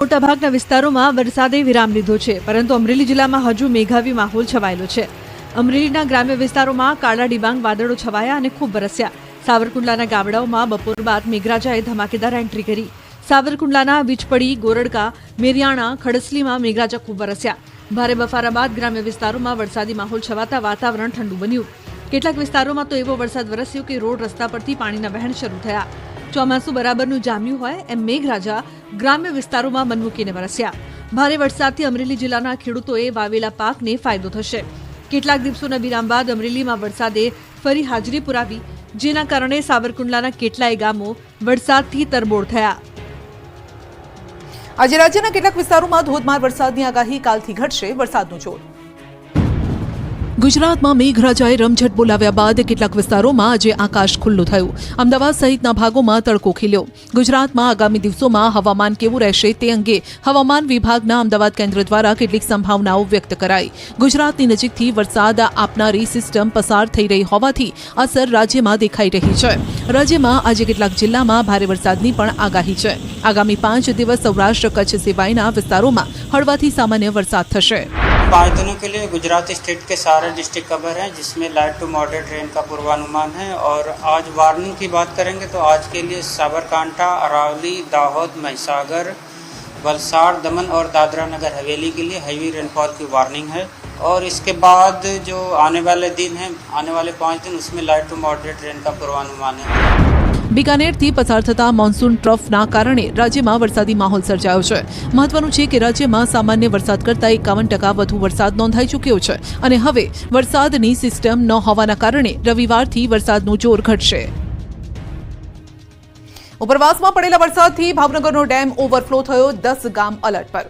મોટાભાગના વિસ્તારોમાં વરસાદે વિરામ લીધો છે, પરંતુ અમરેલી જિલ્લામાં હજુ મેઘાવી માહોલ છવાયેલો છે. અમરેલીના ગ્રામ્ય વિસ્તારોમાં કાળા ડિબાંગ વાદળો છવાયા અને ખૂબ વરસ્યા. સાવરકુંડલાના ગામડાઓમાં બપોર બાદ મેઘરાજાએ ધમાકેદાર એન્ટ્રી કરી. સાવરકુંડલાના વીજપડી, ગોરડકા, મેરિયાણા, ખડસલીમાં મેઘરાજા ખૂબ વરસ્યા. ભારે બફારા બાદ ગ્રામ્ય વિસ્તારોમાં વરસાદી માહોલ છવાતા વાતાવરણ ઠંડુ બન્યું. કેટલાક વિસ્તારોમાં તો એવો વરસાદ વરસ્યો કે રોડ રસ્તા પરથી પાણીના વહેણ શરૂ થયા. ચોમાસું બરાબરનું જામ્યું હોય એમ મેઘરાજા ગ્રામ્ય વિસ્તારોમાં મન મૂકીને વરસ્યા. ભારે વરસાદથી અમરેલી જિલ્લાના ખેડૂતોએ વાવેલા પાકને ફાયદો થશે. કેટલાક દિવસોના વિરામ બાદ અમરેલીમાં વરસાદે ફરી હાજરી પુરાવી, જેના કારણે સાવરકુંડલાના કેટલાય ગામો વરસાદથી તરબોળ થયા. આજે રાજ્યના કેટલાક વિસ્તારોમાં ધોધમાર વરસાદની આગાહી. કાલથી ઘટશે વરસાદનું જોર. ગુજરાતમાં મેઘરાજાએ રમઝટ બોલાવ્યા બાદ કેટલાક વિસ્તારોમાં આજે આકાશ ખુલ્લું થયું. અમદાવાદ સહિતના ભાગોમાં તડકો ખીલ્યો. ગુજરાતમાં આગામી દિવસોમાં હવામાન કેવું રહેશે તે અંગે હવામાન વિભાગના અમદાવાદ કેન્દ્ર દ્વારા કેટલીક સંભાવનાઓ વ્યક્ત કરાઈ. ગુજરાતની નજીકથી વરસાદ આપનારી સિસ્ટમ પસાર થઈ રહી હોવાથી અસર રાજ્યમાં દેખાઈ રહી છે. રાજ્યમાં આજે કેટલાક જિલ્લામાં ભારે વરસાદની પણ આગાહી છે. આગામી 5 દિવસ સૌરાષ્ટ્ર કચ્છ સિવાયના વિસ્તારોમાં હળવાથી સામાન્ય વરસાદ થશે. 5 दिनों के लिए गुजरात स्टेट के सारे डिस्ट्रिक्ट कवर हैं, जिसमें लाइट टू मॉडरेट रेन का पूर्वानुमान है. और आज वार्निंग की बात करेंगे तो आज के लिए साबरकांठा, अरावली, दाहोद, महिसागर, वलसाड़, दमन और दादरा नगर हवेली के लिए हैवी रेनफॉल की वार्निंग है. और इसके बाद जो आने वाले दिन हैं, आने वाले 5 दिन, उसमें लाइट टू मॉडरेट रेन का पूर्वानुमान है. બીકાનેરથી પસાર થતા મોન્સૂન ટ્રફના કારણે રાજ્યમાં વરસાદી માહોલ સર્જાયો છે. મહત્વનું છે કે રાજ્યમાં સામાન્ય વરસાદ કરતાં 51% વધુ વરસાદ નોંધાઈ ચૂક્યો છે અને હવે વરસાદની સિસ્ટમ ન હોવાના કારણે રવિવારથી વરસાદનું જોર ઘટશે. ઉપરવાસમાં પડેલા વરસાદથી ભાવનગરનો ડેમ ઓવરફ્લો થયો. 10 ગામ એલર્ટ પર.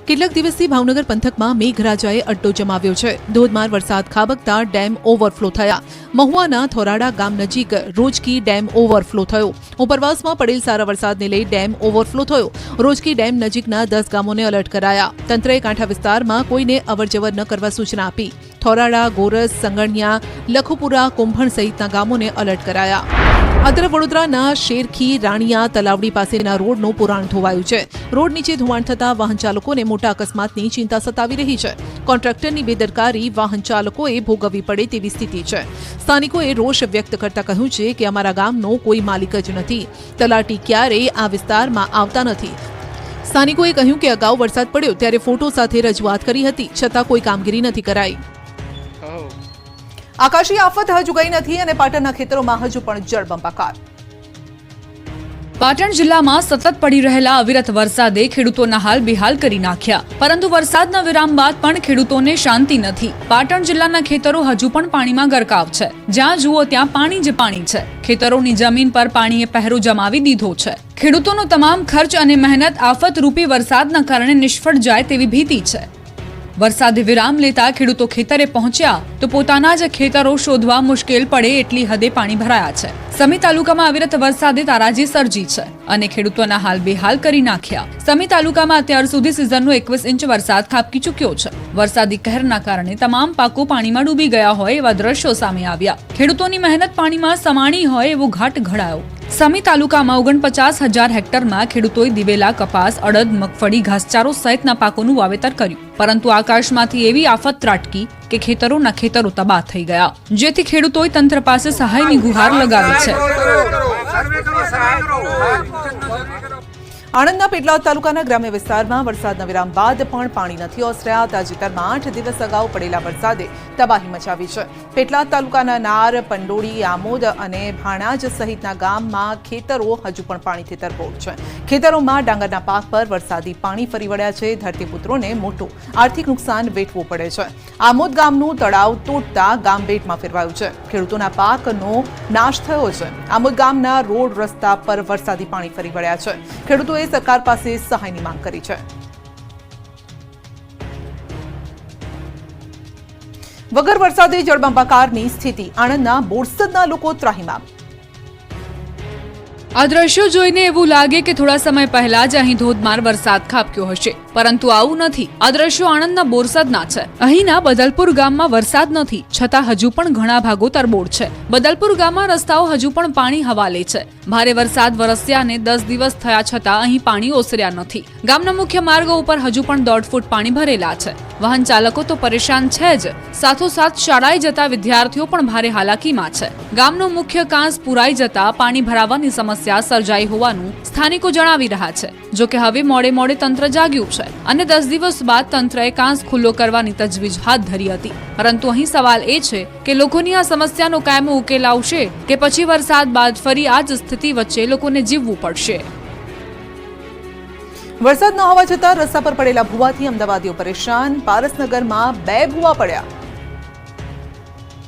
કેટલાક દિવસથી ભાવનગર પંથકમાં મેઘરાજાએ અડ્ડો જમાવ્યો છે. ધોધમાર વરસાદ ખાબકતા ડેમ ઓવરફ્લો થયા. મહુવાના થોરાડા ગામ નજીક રોજકી ડેમ ઓવરફ્લો થયો. ઉપરવાસમાં પડેલ સારા વરસાદને લઈ ડેમ ઓવરફ્લો થયો. રોજકી ડેમ નજીકના 10 ગામોને એલર્ટ કરાયા. તંત્રએ કાંઠા વિસ્તારમાં કોઈને અવરજવર ન કરવા સૂચના આપી. થોરાડા, ગોરસ, સંગણિયા, લખુપુરા, કુંભણ સહિતના ગામોને એલર્ટ કરાયા. આ તરફ વડોદરાના શેરખી, રાણીયા, તલાવડી પાસેના રોડનું પુરાણ ધોવાયું છે. રોડ નીચે ધોવાણ થતા વાહન ચાલકોને મોટા અકસ્માતની ચિંતા સતાવી રહી છે. કોન્ટ્રાક્ટરની બેદરકારી વાહન ચાલકોએ ભોગવવી પડે તેવી સ્થિતિ છે. સ્થાનિકોએ રોષ વ્યક્ત કરતા કહ્યું છે કે અમારા ગામનો કોઈ માલિક જ નથી. તલાટી ક્યારેય આ વિસ્તારમાં આવતા નથી. સ્થાનિકોએ કહ્યું કે અગાઉ વરસાદ પડ્યો ત્યારે ફોટો સાથે રજૂઆત કરી હતી, છતાં કોઈ કામગીરી નથી કરાઈ. આકાશી આફત હજુ ગઈ નથી અને પાટણના ખેતરોમાં હજુ પણ જળબંબાકાર. પાટણ જિલ્લામાં સતત પડી રહેલા અવિરત વરસાદે ખેડૂતોના હાલ બેહાલ કરી નાખ્યા. પરંતુ વરસાદના વિરામ બાદ પણ ખેડૂતોને શાંતિ નથી. પાટણ જિલ્લાના ખેતરો હજુ પણ પાણીમાં ગરકાવ છે. જ્યાં જુઓ ત્યાં પાણી જ પાણી છે. ખેતરોની જમીન પર પાણીએ પહેરો જમાવી દીધો છે. ખેડૂતોનો તમામ ખર્ચ અને મહેનત આફતરૂપી વરસાદના કારણે નિષ્ફળ જાય તેવી ભીતિ છે. વરસાદે વિરામ લેતા ખેડૂતો ખેતરે પહોંચ્યા તો પોતાના જ ખેતરો શોધવા મુશ્કેલ પડે એટલી હદે પાણી ભરાયા છે. સમી તાલુકામાં અવિરત વરસાદે તારાજી સર્જી છે અને ખેડૂતોના હાલ બેહાલ કરી નાખ્યા. સમી તાલુકામાં અત્યાર સુધી સિઝનનો 21 ઇંચ વરસાદ ખાબકી ચૂક્યો છે. વરસાદી કહેરના કારણે તમામ પાકો પાણીમાં ડૂબી ગયા હોય એવા દ્રશ્યો સામે આવ્યા. ખેડૂતોની મહેનત પાણીમાં સમાણી હોય એવો ઘાટ ઘડાયો. સમી તાલુકામાં 49,000 હેક્ટરમાં ખેડૂતોએ દિવેલા, કપાસ, અડદ, મગફળી, ઘાસચારો સહિતના પાકોનું વાવેતર કર્યું. પરંતુ આકાશમાંથી એવી આફત ત્રાટકી કે ખેતરોના ખેતરો તબાહ થઈ ગયા, જેથી ખેડૂતોએ તંત્ર પાસે સહાયની ગુહાર લગાવી છે. આણંદના પેટલાદ તાલુકાના ગ્રામ્ય વિસ્તારમાં વરસાદના વિરામ બાદ પણ પાણી નથી ઓસર્યા. તાજેતરમાં 8 દિવસ અગાઉ પડેલા વરસાદે તબાહી મચાવી છે. પેટલાદ તાલુકાના નાર, પંડોળી, આમોદ અને ભાણાજ સહિતના ગામમાં ખેતરો હજુ પણ પાણીથી તરબોળ છે. ખેતરોમાં ડાંગરના પાક પર વરસાદી પાણી ફરી વળ્યા છે. ધરતીપુત્રોને મોટું આર્થિક નુકસાન વેઠવું પડે છે. આમોદ ગામનું તળાવ તૂટતા ગામ બેટમાં ફેરવાયું છે. ખેડૂતોના પાકનો નાશ થયો છે. આમોદ ગામના રોડ રસ્તા પર વરસાદી પાણી ફરી વળ્યા છે. ખેડૂતોએ સરકાર પાસે સહાયની માંગ કરી છે. વગર વરસાદે જળબંબાકારની સ્થિતિ. આણંદના બોરસદના લોકો ત્રાહિમામ. આ દ્રશ્યો જોઈને એવું લાગે કે થોડા સમય પહેલા જ અહીં ધોધમાર વરસાદ ખાબક્યો હશે, પરંતુ આવું નથી. આ દ્રશ્યો આણંદના બોરસદના છે. અહીંના બદલપુર ગામમાં વરસાદ નથી, છતાં હજુ પણ ઘણા ભાગો તરબોળ છે. બદલપુર ગામમાં રસ્તાઓ હજુ પણ પાણી હવાલે છે. ભારે વરસાદ વરસ્યાને 10 દિવસ થયા છતાં અહીં પાણી ઓસર્યા નથી. ગામના મુખ્ય માર્ગો ઉપર હજુ પણ 1.5 ફૂટ પાણી ભરેલા છે. વાહન ચાલકો તો પરેશાન છે જ, સાથોસાથ શાળાએ જતા વિદ્યાર્થીઓ પણ ભારે હાલાકીમાં છે. ગામનો મુખ્ય કાંસ પુરાઈ જતા પાણી ભરાવાની સમસ્યા સર્જાઈ હોવાનું સ્થાનિકો જણાવી રહ્યા છે. જો કે હવે મોડે તંત્ર જાગ્યું છે અને 10 દિવસ બાદ તંત્રએ કાંસ ખુલ્લો કરવાની તજવીજ હાથ ધરી હતી. પરંતુ અહીં સવાલ એ છે કે લોકોની આ સમસ્યાનો કાયમી ઉકેલ આવશે કે પછી વરસાદ બાદ ફરી આ જ સ્થિતિ વચ્ચે લોકોને જીવવું પડશે. વરસાદ ન હોવા છતાં રસ્તા પર પડેલા ભૂવાથી અમદાવાદીઓ પરેશાન. પારસનગરમાં 2 ભૂવા પડ્યા.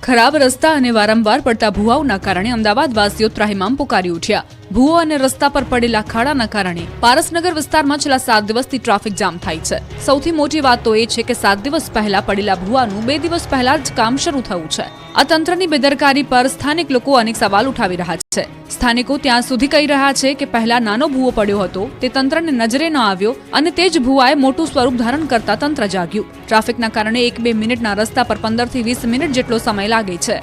ખરાબ રસ્તા અને વારંવાર પડતા ભૂવાઓના કારણે અમદાવાદ વાસીઓ ત્રાહિમામ પુકારી ઉઠ્યા. ભૂવો અને રસ્તા પર પડેલા ખાડાના કારણે પારસનગર વિસ્તારમાં છેલ્લા 7 દિવસથી ટ્રાફિક જામ થાય છે. સૌથી મોટી વાત તો એ છે કે 7 દિવસ પહેલા પડેલા ભૂવાનું 2 દિવસ પહેલા જ કામ શરૂ થયું છે. આ તંત્રની બેદરકારી પર સ્થાનિક લોકો અનેક સવાલ ઉઠાવી રહ્યા છે. સ્થાનિકો ત્યાં સુધી કહી રહ્યા છે કે પહેલા નાનો ભૂવો પડ્યો હતો, તે તંત્રને નજરે ન આવ્યો અને તે જ ભૂવાએ મોટું સ્વરૂપ ધારણ કરતા તંત્ર જાગ્યું. ટ્રાફિકના કારણે 1-2 મિનિટના રસ્તા પર 15 થી 20 મિનિટ જેટલો સમય લાગે છે.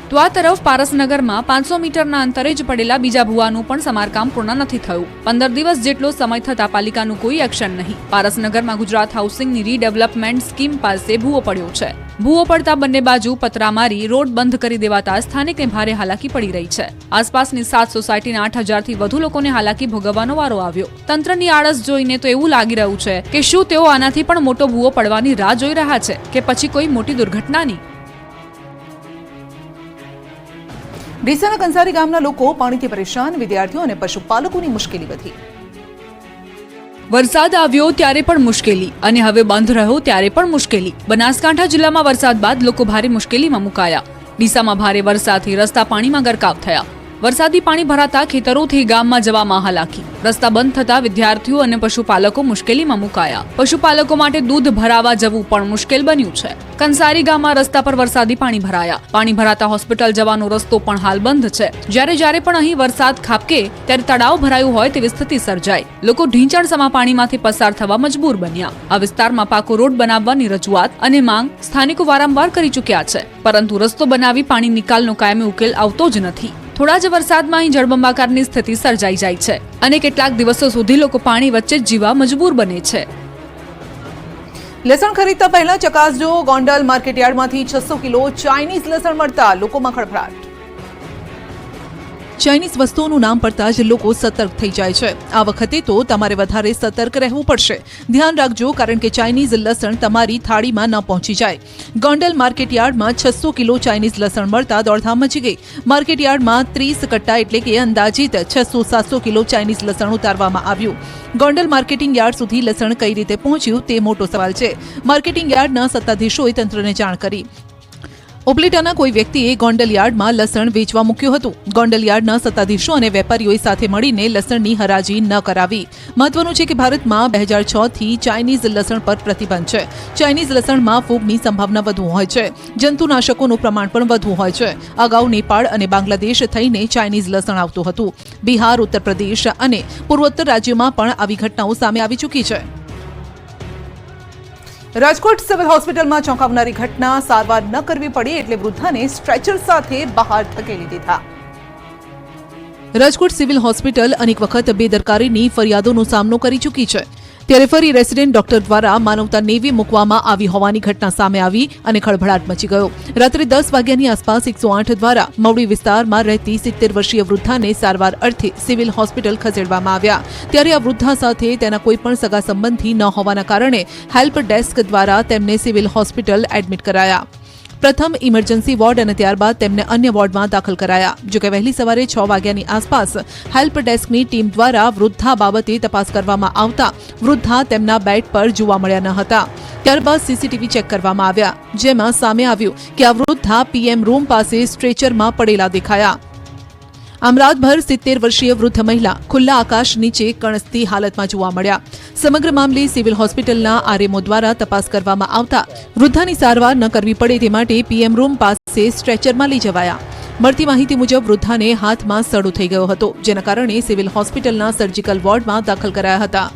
તો આ તરફ પારસનગરમાં 500 મીટરના અંતરે જ પડેલા બીજા ભૂવાનું પણ સમારકામ પૂર્ણ નથી થયું. 15 દિવસ જેટલો સમય થતા પાલિકાનું કોઈ એક્શન નહીં. પારસનગરમાં ગુજરાત હાઉસિંગની રીડેવલપમેન્ટ સ્કીમ પાસે ભૂવો પડ્યો છે. ભૂવો પડતા બંને બાજુ પતરા મારી રોડ બંધ કરી દેવાતા સ્થાનિકને ભારે હાલાકી પડી રહી છે. આસપાસની 7 સોસાયટીના 8,000 થી વધુ લોકોને હાલાકી ભોગવવાનો વારો આવ્યો. તંત્રની આળસ જોઈને તો એવું લાગી રહ્યું છે કે શું તેઓ આનાથી પણ મોટો ભૂવો પડવાની રાહ જોઈ રહ્યા છે કે પછી કોઈ મોટી દુર્ઘટનાની. ડીસાના કંસારી ગામના લોકો પાણીથી પરેશાન. વિદ્યાર્થીઓ અને પશુપાલકોની મુશ્કેલી વધી. વરસાદ આવ્યો ત્યારે પણ મુશ્કેલી અને હવે બંધ રહ્યો ત્યારે પણ મુશ્કેલી. બનાસકાંઠા જિલ્લામાં વરસાદ બાદ લોકો ભારે મુશ્કેલીમાં મુકાયા. ડીસામાં ભારે વરસાદથી રસ્તા પાણીમાં ગરકાવ થયા. વરસાદી પાણી ભરાતા ખેતરોથી ગામમાં જવામાં હાલાકી. રસ્તા બંધ થતા વિદ્યાર્થીઓ અને પશુપાલકો મુશ્કેલીમાં મુકાયા. પશુપાલકો માટે દૂધ ભરાવા જવું પણ મુશ્કેલ બન્યું છે. કંસારી ગામમાં રસ્તા પર વરસાદી પાણી ભરાયા. પાણી ભરાતા હોસ્પિટલ જવાનો રસ્તો પણ હાલ બંધ છે. જ્યારે પણ અહીં વરસાદ ખાબકે ત્યારે તળાવ ભરાયું હોય તેવી સ્થિતિ સર્જાય. લોકો ઢીંચણસમા પાણીમાંથી પસાર થવા મજબૂર બન્યા. આ વિસ્તારમાં પાકો રોડ બનાવવાની રજૂઆત અને માંગ સ્થાનિકો વારંવાર કરી ચૂક્યા છે, પરંતુ રસ્તો બનાવી પાણી નિકાલનો કાયમી ઉકેલ આવતો જ નથી. થોડા જ વરસાદમાં અહીં જળબંબાકારની સ્થિતિ સર્જાઈ જાય છે અને કેટલાક દિવસો સુધી લોકો પાણી વચ્ચે જ જીવવા મજબૂર બને છે. લસણ ખરીદતા પહેલા ચકાસજો. ગોંડલ માર્કેટયાર્ડમાંથી 600 કિલો ચાઇનીઝ લસણ મળતા લોકોમાં ખળભળાટ. ચાઇનીઝ વસ્તુઓનું નામ પડતા જ લોકો સતર્ક થઈ જાય છે. આ વખતે તો તમારે વધારે સતર્ક રહેવું પડશે. ધ્યાન રાખજો, કારણ કે ચાઇનીઝ લસણ તમારી થાળીમાં ન પહોંચી જાય. ગોંડલ માર્કેટયાર્ડમાં 600 કિલો ચાઇનીઝ લસણ મળતા દોડધામ મચી ગઈ. માર્કેટયાર્ડમાં 30 કટ્ટા એટલે કે અંદાજિત 600-700 કિલો ચાઇનીઝ લસણ ઉતારવામાં આવ્યું. ગોંડલ માર્કેટિંગ યાર્ડ સુધી લસણ કઈ રીતે પહોંચ્યું તે મોટો સવાલ છે. માર્કેટિંગ યાર્ડના સત્તાધીશોએ તંત્રને જાણ કરી. ઉપલેટાના કોઈ વ્યક્તિએ ગોંડલ યાર્ડમાં લસણ વેચવા મૂક્યું હતું. ગોંડલ યાર્ડના સત્તાધીશો અને વેપારીઓએ સાથે મળીને લસણની હરાજી ન કરાવી. મહત્વનું છે કે ભારતમાં 2006 થી ચાઇનીઝ લસણ પર પ્રતિબંધ છે. ચાઇનીઝ લસણમાં ફૂગની સંભાવના વધુ હોય છે. જંતુનાશકોનું પ્રમાણ પણ વધુ હોય છે. અગાઉ નેપાળ અને બાંગ્લાદેશ થઈને ચાઇનીઝ લસણ આવતું હતું. બિહાર, ઉત્તર પ્રદેશ અને પૂર્વોત્તર રાજ્યોમાં પણ આવી ઘટનાઓ સામે આવી ચૂકી છે. રાજકોટ સિવિલ હોસ્પિટલમાં ચોંકાવનારી ઘટના. સારવાર ન કરવી પડી એટલે વૃદ્ધાને સ્ટ્રેચર સાથે બહાર ધકેલી દીધા. રાજકોટ સિવિલ હોસ્પિટલ અનેક વખત બેદરકારીની ફરિયાદોનો સામનો કરી ચૂકી છે. ત્યારે ફરી રેસિડેન્ટ ડોક્ટર દ્વારા માનવતા નેવી મૂકવામાં આવી હોવાની ઘટના સામે આવી અને ખળભળાટ મચી ગયો. રાત્રે 10 વાગ્યાની આસપાસ 108 દ્વારા મવડી વિસ્તારમાં રહેતી 70 વર્ષીય વૃદ્ધાને સારવાર અર્થે સિવિલ હોસ્પિટલ ખસેડવામાં આવ્યા. ત્યારે આ વૃદ્ધા સાથે તેના કોઈ પણ સગા સંબંધી ન હોવાના કારણે હેલ્પ ડેસ્ક દ્વારા તેમને સિવિલ હોસ્પિટલ એડમિટ કરાયા. પ્રથમ ઇમરજન્સી વોર્ડ અને ત્યારબાદ તેમને અન્ય વોર્ડમાં દાખલ કરાયા. જોકે વહેલી સવારે 6 વાગ્યાની આસપાસ હેલ્પ ડેસ્કની ટીમ દ્વારા વૃદ્ધા બાબતે તપાસ કરવામાં આવતા વૃદ્ધા તેમના બેડ પર જોવા મળ્યા ન હતા. ત્યારબાદ સીસીટીવી ચેક કરવામાં આવ્યા, જેમાં સામે આવ્યું કે આ વૃદ્ધા પીએમ રૂમ પાસે સ્ટ્રેચરમાં પડેલા દેખાયા. આમ રાતભર 70 વર્ષીય વૃદ્ધ મહિલા ખુલ્લા આકાશ નીચે કણસતી હાલતમાં જોવા મળ્યા. સમગ્ર મામલે સિવિલ હોસ્પિટલના આરએમઓ દ્વારા તપાસ કરવામાં આવતા વૃદ્ધાની સારવાર ન કરવી પડે તે માટે પીએમ રૂમ પાસે સ્ટ્રેચરમાં લઈ જવાયા. મળતી માહિતી મુજબ વૃદ્ધાને હાથમાં સડો થઈ ગયો હતો, જેના કારણે સિવિલ હોસ્પિટલના સર્જિકલ વોર્ડમાં દાખલ કરાયા હતા.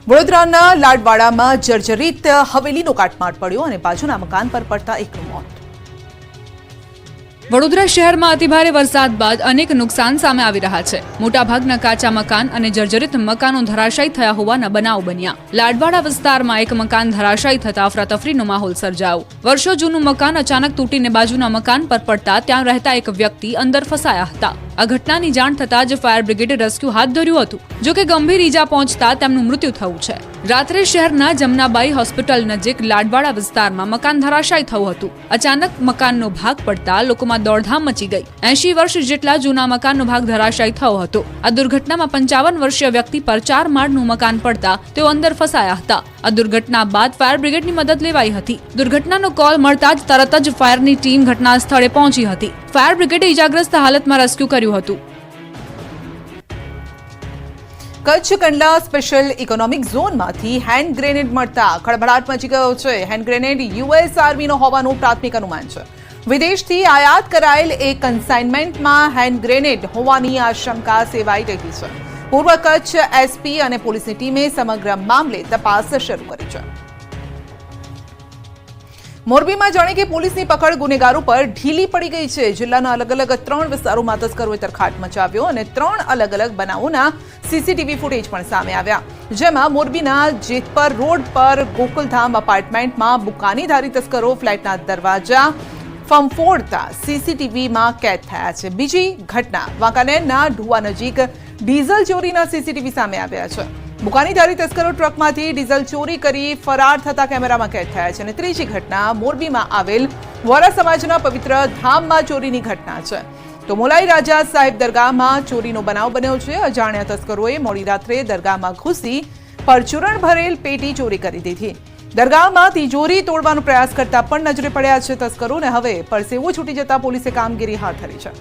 વડોદરાના લાડવાડામાં જર્જરિત હવેલીનો કાટમાળ પડ્યો અને બાજુના મકાન પર પડતા એકનું મોત. વડોદરા શહેરમાં અતિભારે વરસાદ બાદ અનેક નુકસાન સામે આવી રહ્યા છે. મોટાભાગના કાચા મકાન અને જર્જરિત મકાનો ધરાશાયી થયા હોવાના બનાવ બન્યા. લાડવાડા વિસ્તારમાં એક મકાન ધરાશાયી થતા અફરાતફરીનો માહોલ સર્જાયો. વર્ષો જૂનું મકાન અચાનક તૂટીને બાજુના મકાન પર પડતા ત્યાં રહેતા એક વ્યક્તિ અંદર ફસાયા હતા. આ ઘટનાની જાણ થતાં જ ફાયર બ્રિગેડે રેસ્ક્યુ હાથ ધર્યું હતું. જો કે ગંભીર ઈજા પહોંચતા તેમનું મૃત્યુ થયું છે. રાત્રે શહેરના જમનાબાઈ હોસ્પિટલ નજીક લાડવાડા વિસ્તારમાં મકાન ધરાશાયી થયું હતું. અચાનક મકાનનો ભાગ પડતા લોકોમાં દોડધામ મચી ગઈ. 80 વર્ષ જેટલા જૂના મકાનનો ભાગ ધરાશાયી થયો હતો. આ દુર્ઘટનામાં 55 વર્ષીય વ્યક્તિ પર 4 માળનું મકાન પડતા તેઓ અંદર ફસાયા હતા. આ દુર્ઘટના બાદ ફાયર બ્રિગેડની મદદ લેવાઈ હતી. દુર્ઘટનાનો કોલ મળતા જ તરત જ ફાયરની ટીમ ઘટના સ્થળે પહોંચી હતી. ફાયર બ્રિગેડે ઈજાગ્રસ્ત હાલતમાં રેસ્ક્યુ કર્યું હતું. કચ્છ કંડલા સ્પેશિયલ ઇકોનોમિક ઝોનમાંથી હેન્ડ ગ્રેનેડ મળતા ખળભળાટ મચી ગયો છે. હેન્ડ ગ્રેનેડ યુએસ આર્મીનો હોવાનું પ્રાથમિક અનુમાન છે. વિદેશથી આયાત કરાયેલ એક કન્સાઇનમેન્ટમાં હેન્ડ ગ્રેનેડ હોવાની આશંકા સેવાઈ રહી છે. પૂર્વ કચ્છ એસપી અને પોલીસની ટીમે સમગ્ર મામલે તપાસ શરૂ કરી છે. મોરબીમાં જાણે કે પોલીસની પકડ ગુનેગારો પર ઢીલી પડી ગઈ છે. જિલ્લાના અલગ અલગ 3 વિસ્તારોમાં તસ્કરોએ તરખાટ મચાવ્યો અને 3 અલગ અલગ બનાવોના સીસીટીવી ફૂટેજ પણ સામે આવ્યા. જેમાં મોરબીના જેતપર રોડ પર ગોકુલધામ અપાર્ટમેન્ટમાં બુકાનીધારી તસ્કરો ફ્લેટના દરવાજા ફંફોડતા સીસીટીવીમાં કેદ થયા છે. બીજી ઘટના વાંકાનેરના ઢુવા નજીક ડીઝલ ચોરીના સીસીટીવી સામે આવ્યા છે. બુકાનીધારી તસ્કરો ટ્રકમાંથી ડીઝલ ચોરી કરી ફરાર થતા કેમેરામાં કેદ થયા છે. અને ત્રીજી ઘટના મોરબીમાં આવેલ વોરા સમાજના પવિત્ર ધામમાં ચોરીની ઘટના છે. તો મોલાઈ રાજા સાહેબ દરગાહમાં ચોરીનો બનાવ બન્યો છે. અજાણ્યા તસ્કરોએ મોડી રાત્રે દરગાહમાં ઘૂસી પરચુરણ ભરેલ પેટી ચોરી કરી દીધી. દરગાહમાં તિજોરી તોડવાનો પ્રયાસ કરતા પણ નજરે પડ્યા છે તસ્કરોને. હવે પરસેવો છૂટી જતા પોલીસે કામગીરી હાથ ધરી છે.